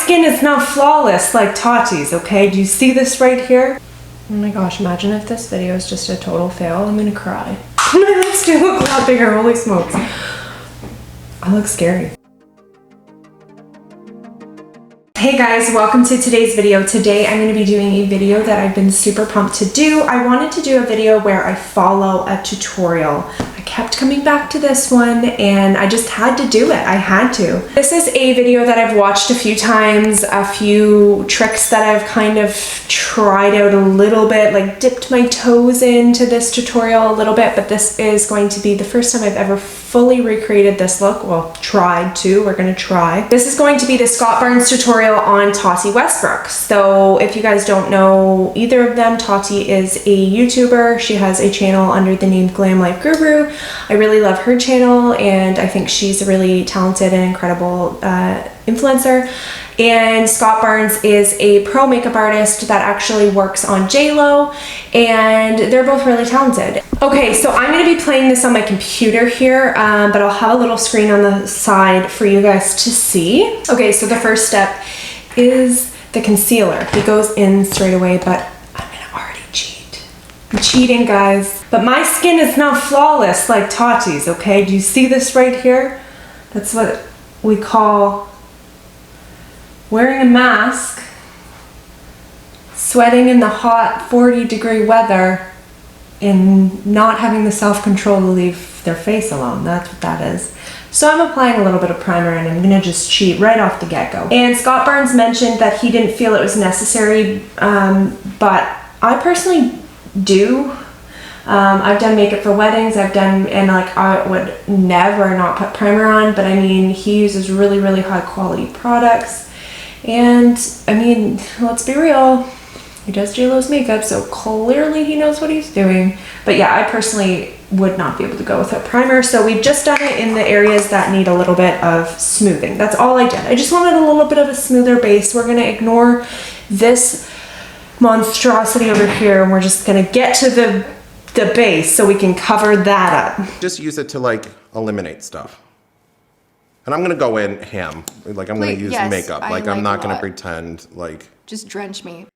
skin is not flawless like Tati's, okay? Do you see this right here? Oh my gosh, imagine if this video is just a total fail. I'm gonna cry. My lips do look a lot bigger, holy smokes. I look scary. Hey guys, welcome to today's video. Today I'm going to be doing a video that I've been super pumped to do. I wanted to do a video where I follow a tutorial. I kept coming back to this one and I just had to do it. I had to. This is a video that I've watched a few times, a few tricks that I've kind of tried out a little bit, like dipped my toes into this tutorial a little bit, but this is going to be the first time I've ever fully recreated this look. Well, tried to. We're gonna try. This is going to be the Scott Barnes tutorial on Tati Westbrook. So if you guys don't know either of them, Tati is a YouTuber. She has a channel under the name GlamLifeGuru. I really love her channel and I think she's a really talented and incredible influencer. And Scott Barnes is a pro makeup artist that actually works on JLO, and they're both really talented. Okay, so I'm going to be playing this on my computer here, but I'll have a little screen on the side for you guys to see. Okay, so the first step is the concealer. He goes in straight away, but I'm going to already cheat. I'm cheating, guys. But my skin is not flawless like Tati's, okay? Do you see this right here? That's what we call wearing a mask, sweating in the hot 40-degree weather, and not having the self-control to leave their face alone. That's what that is. So I'm applying a little bit of primer and I'm gonna just cheat right off the get-go. And Scott Barnes mentioned that he didn't feel it was necessary, but I personally do. I've done makeup for weddings, and like I would never not put primer on, but I mean, he uses really, really high quality products. And I mean, let's be real, he does JLO'S makeup, so clearly he knows what he's doing. But yeah, I personally would not be able to go without primer. So we've just done it in the areas that need a little bit of smoothing. That's all I did. I just wanted a little bit of a smoother base. We're gonna ignore this monstrosity over here and we're just gonna get to the base so we can cover that up. Just use it to like eliminate stuff. And I'm gonna go in ham. Like I'm gonna use makeup. Like I'm not gonna pretend like. Just drench me.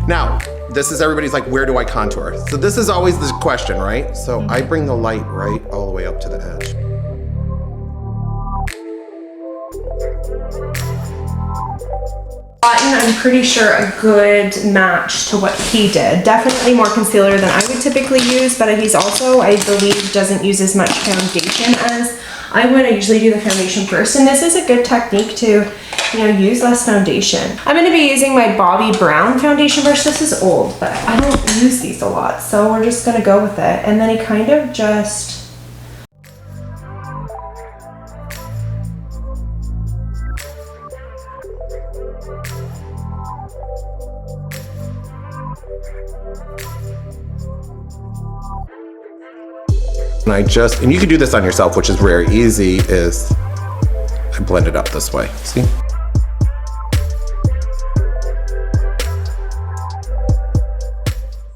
Now, this is everybody's like, where do I contour? So this is always the question, right? So I bring the light right all the way up to the edge. I'm pretty sure a good match to what he did. Definitely more concealer than I would typically use, but he's also, I believe, doesn't use as much foundation as I would. I usually do the foundation first, and this is a good technique to, you know, use less foundation. I'm going to be using my Bobbi Brown foundation brush. This is old, but I don't use these a lot, so we're just going to go with it. And then he kind of just... And you can do this on yourself, which is very easy, is I blend it up this way, see?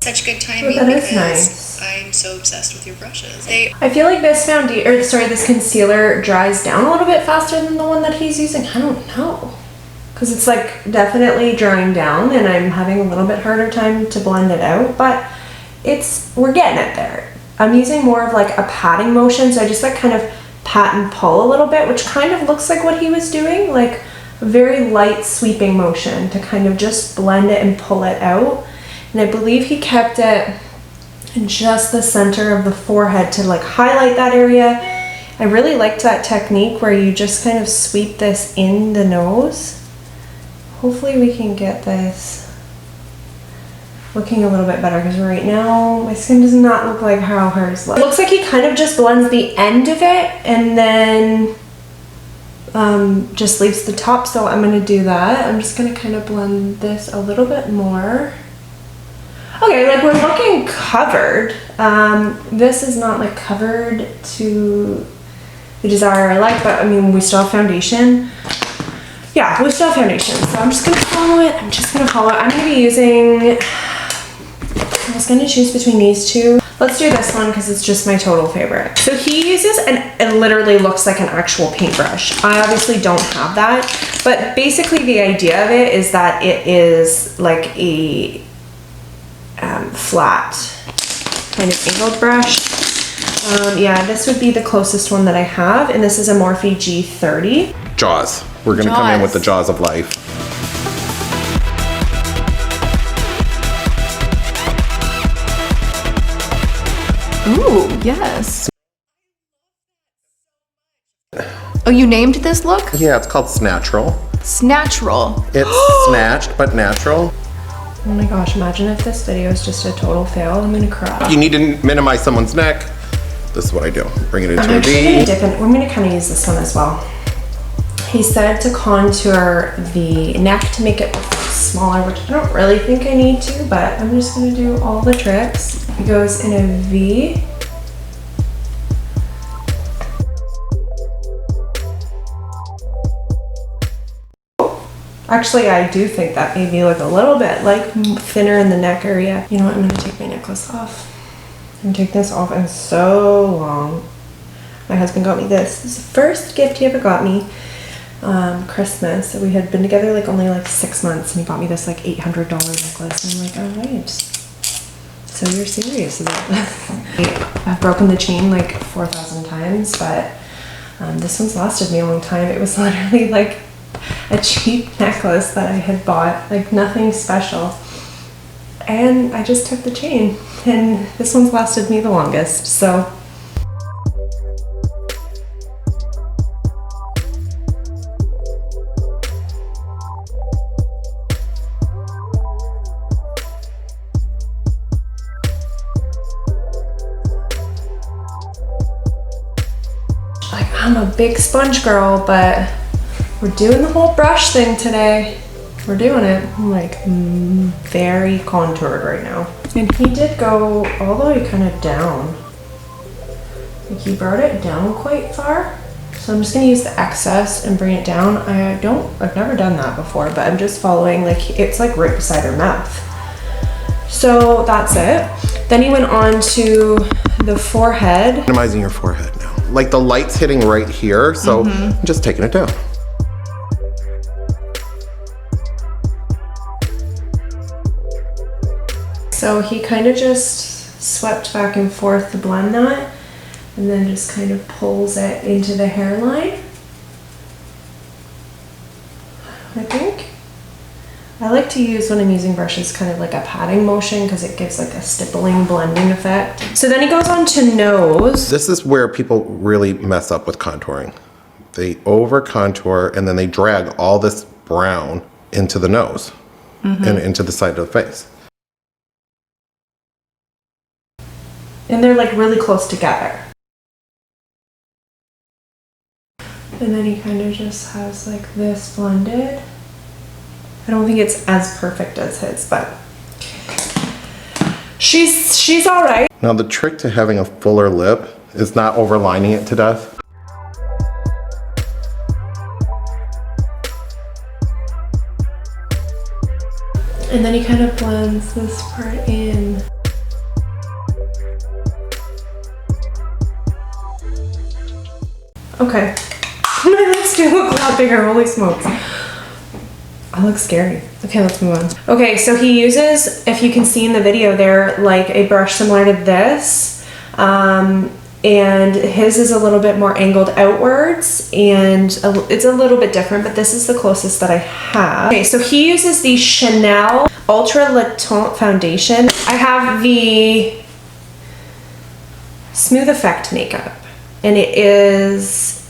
Such good timing because nice. I'm so obsessed with your brushes. I feel like this this concealer dries down a little bit faster than the one that he's using. I don't know. Because it's like definitely drying down and I'm having a little bit harder time to blend it out, but we're getting it there. I'm using more of like a patting motion, so I just like kind of pat and pull a little bit, which kind of looks like what he was doing, like a very light sweeping motion to kind of just blend it and pull it out. And I believe he kept it in just the center of the forehead to like highlight that area. I really liked that technique where you just kind of sweep this in the nose. Hopefully we can get this looking a little bit better, because right now my skin does not look like how hers looks. It looks like he kind of just blends the end of it and then just leaves the top, so I'm going to do that. I'm just going to kind of blend this a little bit more. Okay, like we're looking covered. This is not like covered to the desire I like, but I mean, we still have foundation. Yeah, we still have foundation, so I'm just going to follow it. I'm going to be using, I was going to choose between these two. Let's do this one because it's just my total favorite. So he uses, and it literally looks like an actual paintbrush. I obviously don't have that, but basically the idea of it is that it is like a flat kind of angled brush. Yeah, this would be the closest one that I have, and this is a Morphe G30. Jaws. We're gonna come in with the jaws of life. Ooh, yes. Oh, you named this look? Yeah, it's called Snatchral. Snatchral. It's snatched but natural. Oh my gosh, imagine if this video is just a total fail. I'm gonna cry. You need to minimize someone's neck. This is what I do. Bring it into I'm a actually V. gonna dip in. I'm gonna kind of use this one as well. He said to contour the neck to make it smaller, which I don't really think I need to, but I'm just gonna do all the tricks. It goes in a V. Actually, I do think that made me look a little bit like thinner in the neck area. You know what, I'm gonna take my necklace off. I'm gonna take this off in so long. My husband got me this. This is the first gift he ever got me. Christmas. So we had been together like only like 6 months, and he bought me this like $800 necklace. And I'm like, all right. So you're serious about this? I've broken the chain like 4,000 times, but this one's lasted me a long time. It was literally like a cheap necklace that I had bought, like nothing special. And I just took the chain, and this one's lasted me the longest, so. Like, I'm a big sponge girl, but we're doing the whole brush thing today. We're doing it. I'm like very contoured right now. And he did go all the way kind of down. Like he brought it down quite far. So I'm just gonna use the excess and bring it down. I've never done that before, but I'm just following, like, it's like right beside her mouth. So that's it. Then he went on to the forehead. Minimizing your forehead now. Like the light's hitting right here, so I'm just taking it down. So he kind of just swept back and forth to blend that, and then just kind of pulls it into the hairline, I think. I like to use, when I'm using brushes, kind of like a patting motion because it gives like a stippling blending effect. So then he goes on to nose. This is where people really mess up with contouring. They over contour and then they drag all this brown into the nose and into the side of the face. And they're like really close together. And then he kind of just has like this blended. I don't think it's as perfect as his, but she's all right. Now the trick to having a fuller lip is not overlining it to death. And then he kind of blends this part in. Okay. My lips do look a lot bigger, holy smokes. I look scary. Okay, let's move on. Okay, so he uses, if you can see in the video there, like a brush similar to this. And his is a little bit more angled outwards, and it's a little bit different, but this is the closest that I have. Okay, so he uses the Chanel Ultra Le Tint Foundation. I have the Smooth Effect makeup, and it is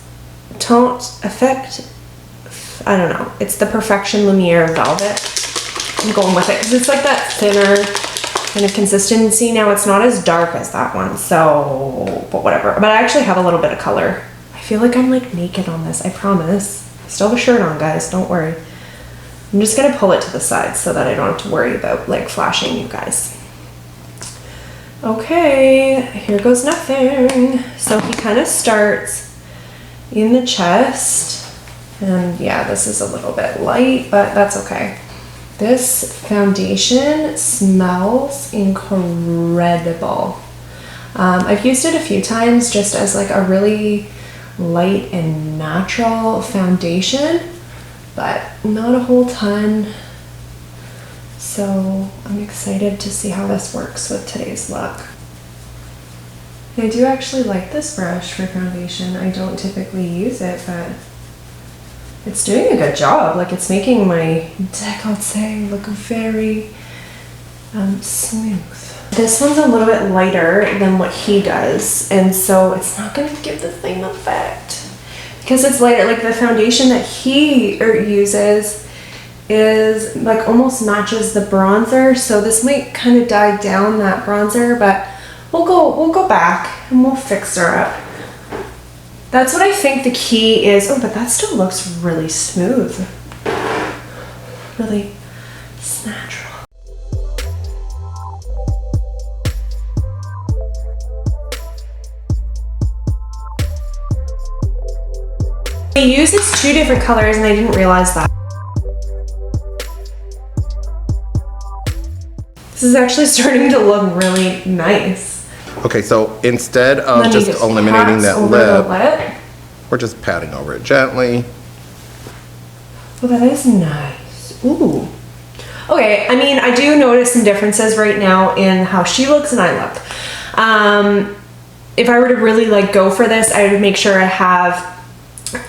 Tint Effect, I don't know, it's the Perfection Lumiere Velvet. I'm going with it because it's like that thinner kind of consistency. Now it's not as dark as that one, so, but whatever. But I actually have a little bit of color. I feel like I'm like naked on this, I promise. I still have a shirt on, guys, don't worry. I'm just gonna pull it to the side so that I don't have to worry about like flashing you guys. Okay, here goes nothing. So he kind of starts in the chest, and yeah, this is a little bit light, but that's okay. This foundation smells incredible. I've used it a few times just as like a really light and natural foundation, but not a whole ton. So I'm excited to see how this works with today's look. I do actually like this brush for foundation. I don't typically use it, but it's doing a good job. Like, it's making my décolleté look very smooth. This one's a little bit lighter than what he does, and so it's not going to give the same effect because it's lighter. Like, the foundation that he uses is like almost matches the bronzer, so this might kind of die down that bronzer, but we'll go back and we'll fix her up. That's what I think the key is. Oh, but that still looks really smooth. Really natural. He uses 2 different colors and I didn't realize that. This is actually starting to look really nice. Okay, so instead of just eliminating that lip, we're just patting over it gently. Oh, that is nice. Ooh. Okay, I mean, I do notice some differences right now in how she looks and I look. If I were to really like go for this, I would make sure I have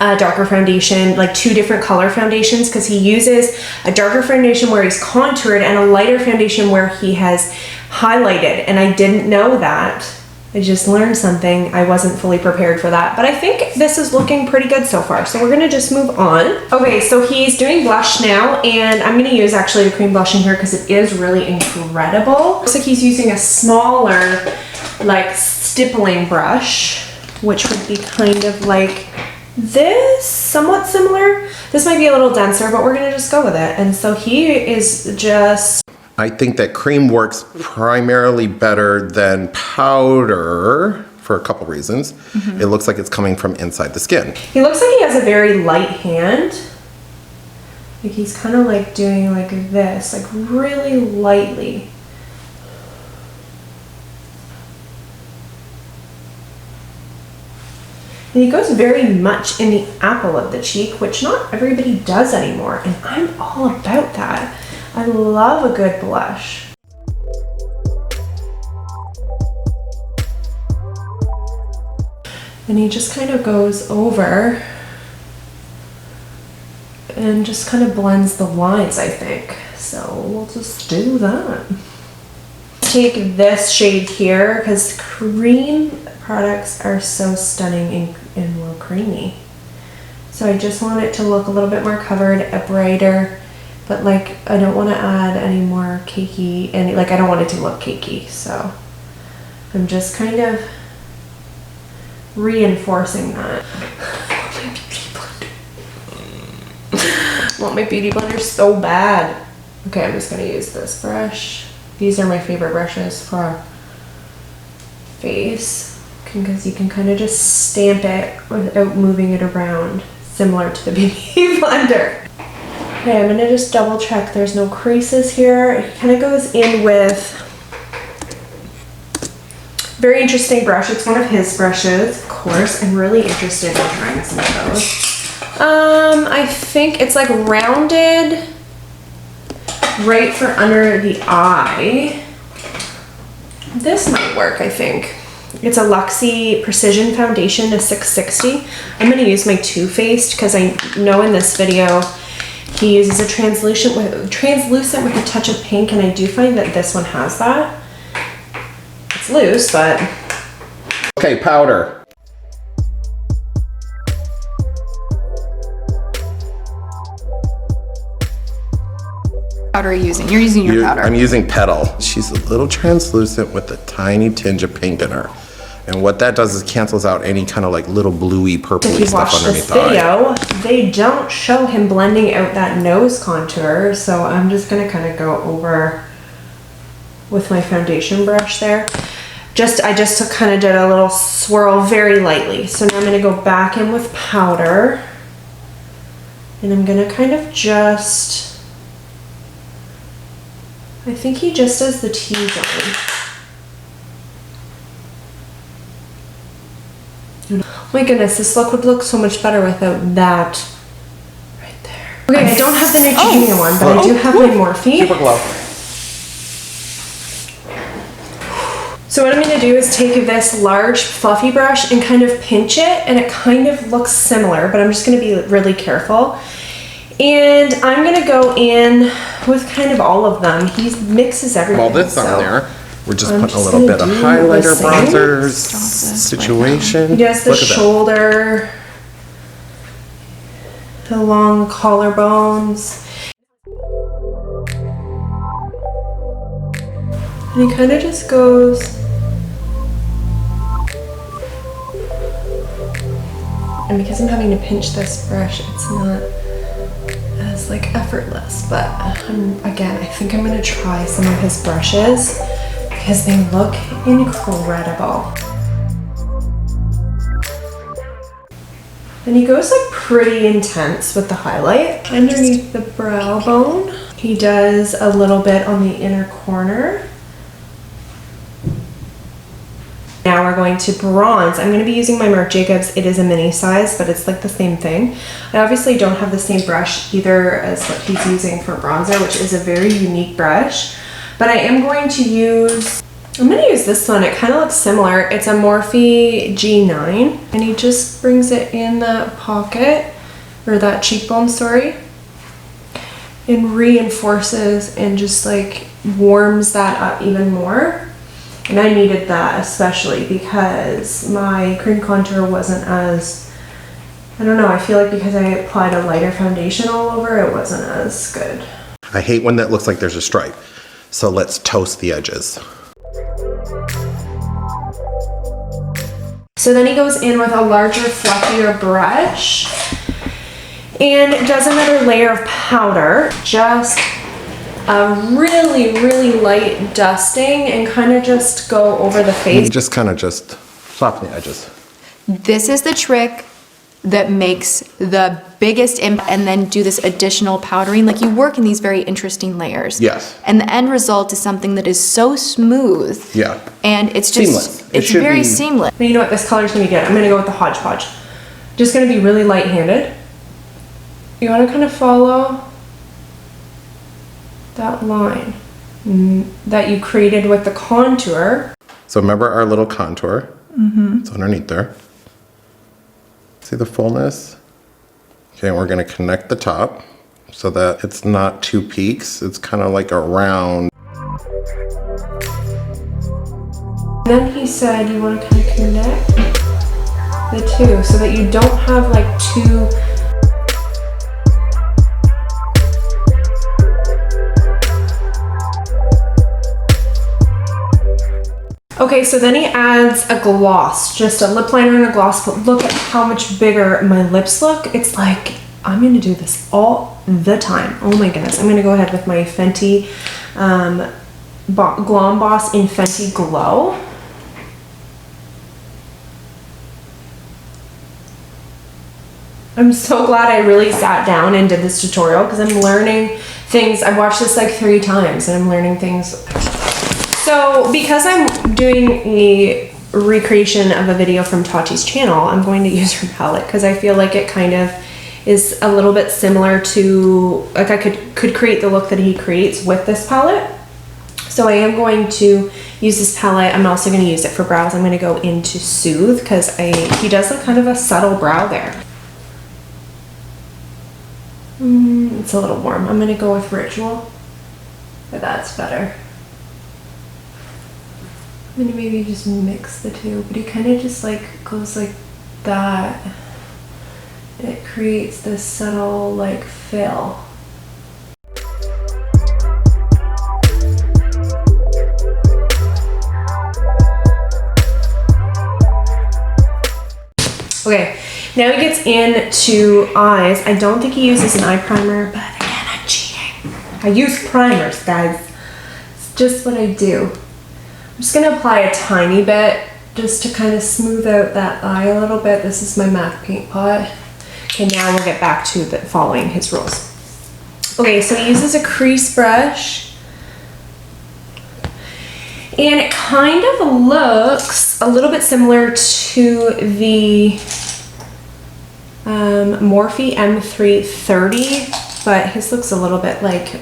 a darker foundation, like 2 different color foundations, because he uses a darker foundation where he's contoured and a lighter foundation where he has highlighted, and I didn't know that. I just learned something. I wasn't fully prepared for that, but I think this is looking pretty good so far, so we're gonna just move on. Okay, so he's doing blush now, and I'm gonna use actually the cream blush in here because it is really incredible. Looks like he's using a smaller, like, stippling brush, which would be kind of like this, somewhat similar. This might be a little denser, but we're gonna just go with it. And so he is just... I think that cream works primarily better than powder for a couple reasons. It looks like it's coming from inside the skin. He looks like he has a very light hand. Like he's kind of like doing like this, like really lightly. And he goes very much in the apple of the cheek, which not everybody does anymore. And I'm all about that. I love a good blush. And he just kind of goes over and just kind of blends the lines, I think. So we'll just do that. Take this shade here because cream products are so stunning and well creamy. So I just want it to look a little bit more covered, a brighter, but like I don't want to add any more cakey, and like I don't want it to look cakey. So I'm just kind of reinforcing that. I want my beauty blender so bad. Okay, I'm just gonna use this brush. These are my favorite brushes for face because you can kind of just stamp it without moving it around, similar to the beauty blender. Okay, I'm gonna just double check there's no creases here. It kind of goes in with very interesting brush. It's one of his brushes, of course. I'm really interested in trying some of those. I think it's like rounded right for under the eye. This might work, I think. It's a Luxie Precision Foundation, a 660. I'm gonna use my Too Faced because I know in this video he uses a translucent with a touch of pink, and I do find that this one has that. It's loose, but... Okay, powder. Powder are you using? You're using your powder. I'm using Petal. She's a little translucent with a tiny tinge of pink in her. And what that does is cancels out any kind of like little bluey, purpley stuff underneath the eye. If you watch this video, they don't show him blending out that nose contour, so I'm just gonna kind of go over with my foundation brush there. I just kind of did a little swirl very lightly. So now I'm gonna go back in with powder, and I'm gonna kind of just, I think he just does the T-zone. Oh my goodness, this look would look so much better without that right there. Okay, I don't have the Neutrogena one, but I do have my Morphe. Super glow. So what I'm going to do is take this large fluffy brush and kind of pinch it, and it kind of looks similar, but I'm just going to be really careful. And I'm going to go in with kind of all of them. He mixes everything. While this on there, we're just putting a little bit of highlighter, bronzer situation. He does the shoulder, the long collarbones. And he kind of just goes. And because I'm having to pinch this brush, it's not as like effortless, but again, I think I'm gonna try some of his brushes because they look incredible. And he goes like pretty intense with the highlight underneath the brow bone. He does a little bit on the inner corner. Now we're going to bronze. I'm going to be using my Marc Jacobs. It is a mini size, but it's like the same thing. I obviously don't have the same brush either as what he's using for bronzer, which is a very unique brush. But I am going to use, I'm going to use this one. It kind of looks similar. It's a Morphe G9, and he just brings it in that pocket, or that cheekbone, sorry, and reinforces and just like warms that up even more. And I needed that especially because my cream contour wasn't as, I don't know, I feel like because I applied a lighter foundation all over, it wasn't as good. I hate when that looks like there's a stripe. So let's toast the edges. So then he goes in with a larger, fluffier brush and does another layer of powder. Just a really, really light dusting and kind of just go over the face. And just kind of just soften the edges. This is the trick that makes the biggest impact, and then do this additional powdering. Like, you work in these very interesting layers. Yes. And the end result is something that is so smooth. Yeah. And it's just, Seamless. it's very seamless. But you know what, this color's gonna be good. I'm gonna go with the hodgepodge. Just gonna be really light-handed. You wanna kind of follow that line that you created with the contour. So remember our little contour? Mm-hmm. It's underneath there. See the fullness? Okay, and we're gonna connect the top so that it's not two peaks. It's kind of like a round. Then he said you want to kind of connect the two so that you don't have like two. Okay, so then he adds a gloss, just a lip liner and a gloss, but look at how much bigger my lips look. It's like, I'm gonna do this all the time. Oh my goodness. I'm gonna go ahead with my Fenty Glam Boss in Fenty Glow. I'm so glad I really sat down and did this tutorial because I'm learning things. I've watched this like 3 times and I'm learning things. So because I'm doing a recreation of a video from Tati's channel, I'm going to use her palette because I feel like it kind of is a little bit similar to, like, I could create the look that he creates with this palette. So I am going to use this palette. I'm also going to use it for brows. I'm going to go into Soothe because he does like kind of a subtle brow there. It's a little warm. I'm going to go with Ritual. But that's better. I'm gonna maybe just mix the two, but he kind of just like goes like that. It creates this subtle like fill. Okay, now he gets into eyes. I don't think he uses an eye primer, but again, I'm cheating. I use primers, guys. It's just what I do. I'm just gonna apply a tiny bit just to kind of smooth out that eye a little bit. This is my MAC paint pot. Okay, now we'll get back to following his rules. Okay, so he uses a crease brush. And it kind of looks a little bit similar to the Morphe M330, but his looks a little bit like,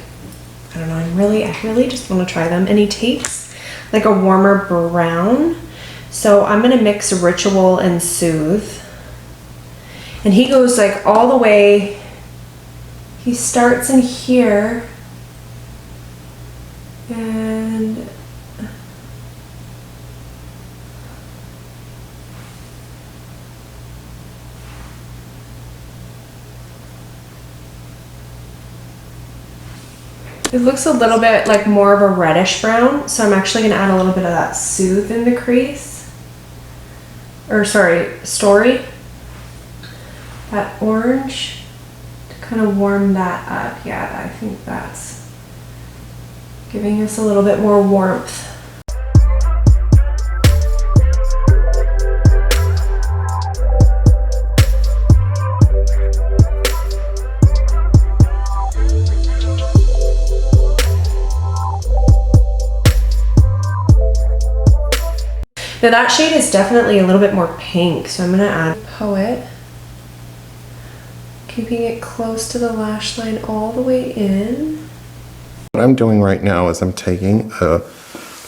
I don't know, I really just want to try them. And he takes like a warmer brown. So I'm gonna mix Ritual and Soothe. And he goes like all the way, he starts in here, and it looks a little bit like more of a reddish brown, so I'm actually gonna add a little bit of that Soothe in the crease. Or sorry, Story. That orange to kind of warm that up. Yeah, I think that's giving us a little bit more warmth. Now that shade is definitely a little bit more pink, so I'm gonna add Poet, keeping it close to the lash line all the way in. What I'm doing right now is I'm taking a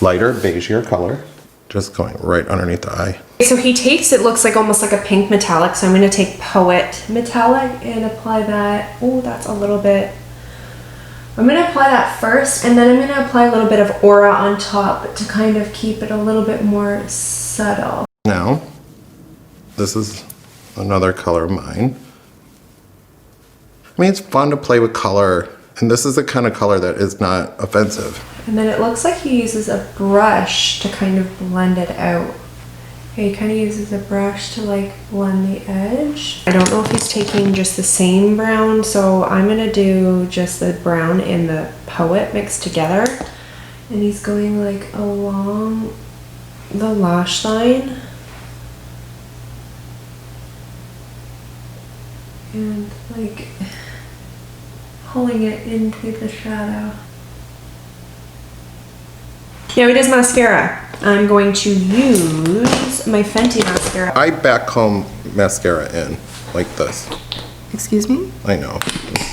lighter beigeier color, just going right underneath the eye. So he takes, it looks like almost like a pink metallic, so I'm gonna take Poet Metallic and apply that. Oh, that's a little bit. I'm gonna apply that first, and then I'm gonna apply a little bit of Aura on top to kind of keep it a little bit more subtle. Now, this is another color of mine. I mean, it's fun to play with color, and this is the kind of color that is not offensive. And then it looks like he uses a brush to kind of blend it out. Okay, he kind of uses a brush to like blend the edge. I don't know if he's taking just the same brown, so I'm gonna do just the brown and the Poet mixed together. And he's going like along the lash line. And like pulling it into the shadow. Now he does mascara. I'm going to use my Fenty mascara. I backcomb mascara in like this. Excuse me? I know.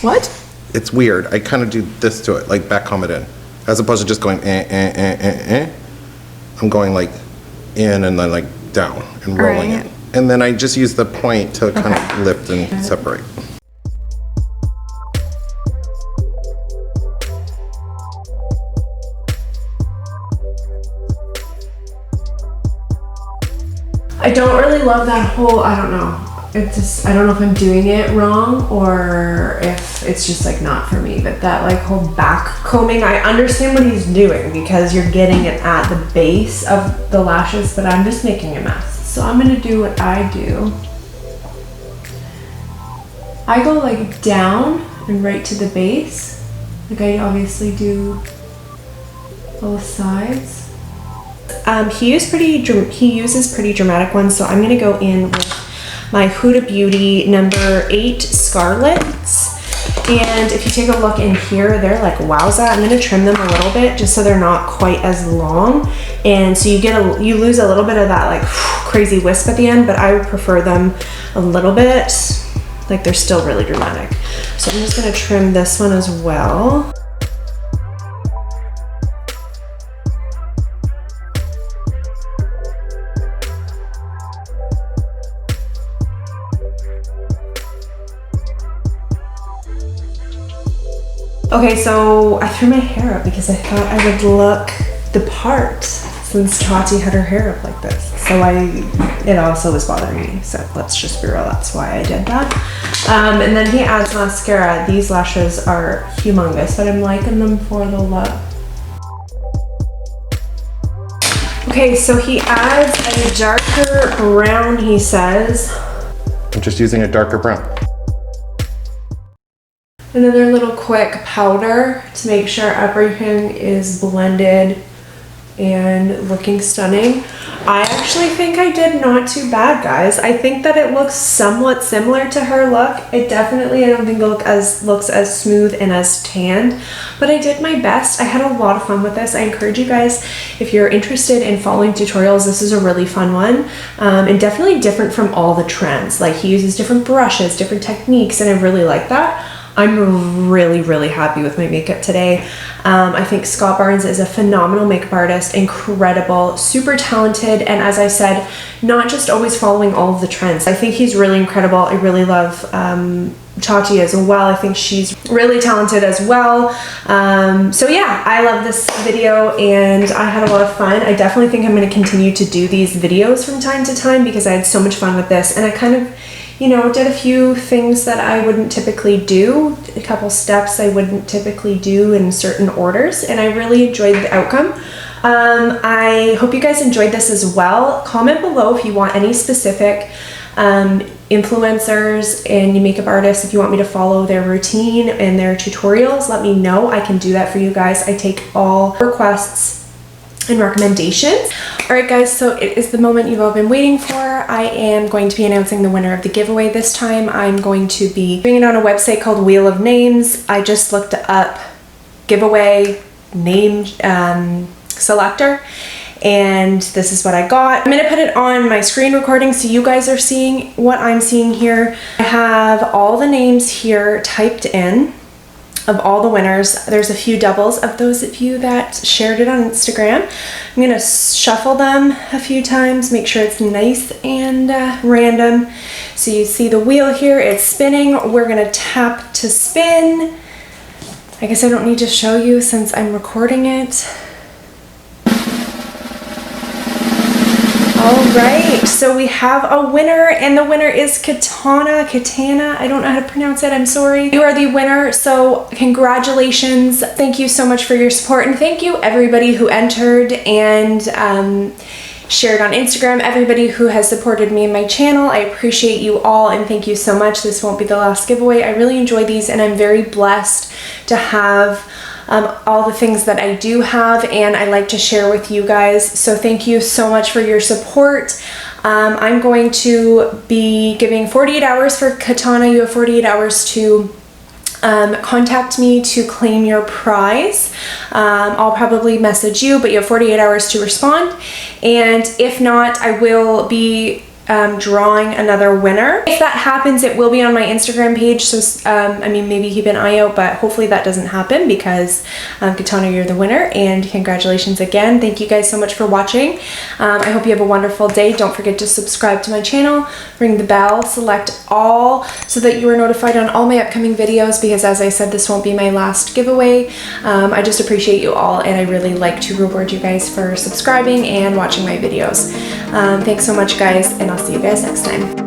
What? It's weird. I kind of do this to it, like backcomb it in. As opposed to just going I'm going like in and then like down and rolling it. And then I just use the point to kind of lift and separate. I don't really love that whole, I don't know. It's just, I don't know if I'm doing it wrong or if it's just like not for me, but that like whole back combing, I understand what he's doing because you're getting it at the base of the lashes, but I'm just making a mess. So I'm gonna do what I do. I go like down and right to the base. Like I obviously do both sides. He uses pretty dramatic ones, so I'm gonna go in with my Huda Beauty number 8 Scarlets. And if you take a look in here, they're like wowza. I'm gonna trim them a little bit just so they're not quite as long. And so you lose a little bit of that like crazy wisp at the end, but I would prefer them a little bit, like they're still really dramatic. So I'm just gonna trim this one as well. Okay, so I threw my hair up because I thought I would look the part since Tati had her hair up like this. So it also was bothering me. So let's just be real, that's why I did that. And then he adds mascara. These lashes are humongous, but I'm liking them for the look. Okay, so he adds a darker brown, he says. I'm just using a darker brown. Another little quick powder to make sure everything is blended and looking stunning. I actually think I did not too bad, guys. I think that it looks somewhat similar to her look. It definitely, I don't think it looks as smooth and as tanned, but I did my best. I had a lot of fun with this. I encourage you guys, if you're interested in following tutorials, this is a really fun one, and definitely different from all the trends. Like, he uses different brushes, different techniques, and I really like that. I'm really happy with my makeup today. I think Scott Barnes is a phenomenal makeup artist, incredible, super talented, and as I said, not just always following all of the trends. I think he's really incredible. I really love Tati as well. I think she's really talented as well. So yeah, I love this video and I had a lot of fun. I definitely think I'm going to continue to do these videos from time to time because I had so much fun with this, and I kind of, you know, did a few things that I wouldn't typically do, a couple steps I wouldn't typically do in certain orders, and I really enjoyed the outcome. I hope you guys enjoyed this as well. Comment below if you want any specific influencers and makeup artists, if you want me to follow their routine and their tutorials, let me know. I can do that for you guys. I take all requests and recommendations. All right, guys, so it is the moment you've all been waiting for. I am going to be announcing the winner of the giveaway this time. I'm going to be doing it on a website called Wheel of Names. I just looked up giveaway name selector, and this is what I got. I'm gonna put it on my screen recording so you guys are seeing what I'm seeing here. I have all the names here typed in of all the winners. There's a few doubles of those of you that shared it on Instagram. I'm gonna shuffle them a few times, make sure it's nice and random. So you see the wheel here, it's spinning. We're gonna tap to spin. I guess I don't need to show you since I'm recording it. All right, so we have a winner, and the winner is Katana. I don't know how to pronounce it, I'm sorry. You are the winner, so congratulations. Thank you so much for your support, and thank you everybody who entered and shared on Instagram, everybody who has supported me and my channel. I appreciate you all, and thank you so much. This won't be the last giveaway. I really enjoy these, and I'm very blessed to have all the things that I do have, and I like to share with you guys. So thank you so much for your support. I'm going to be giving 48 hours for Katana. You have 48 hours to contact me to claim your prize. I'll probably message you, but you have 48 hours to respond. And if not, I will be drawing another winner. If that happens, it will be on my Instagram page, so I mean, maybe keep an eye out, but hopefully that doesn't happen because Katana, you're the winner, and congratulations again. Thank you guys so much for watching. I hope you have a wonderful day. Don't forget to subscribe to my channel, ring the bell, select all so that you are notified on all my upcoming videos, because as I said, this won't be my last giveaway. I just appreciate you all, and I really like to reward you guys for subscribing and watching my videos. Thanks so much, guys, and I'll see you guys next time.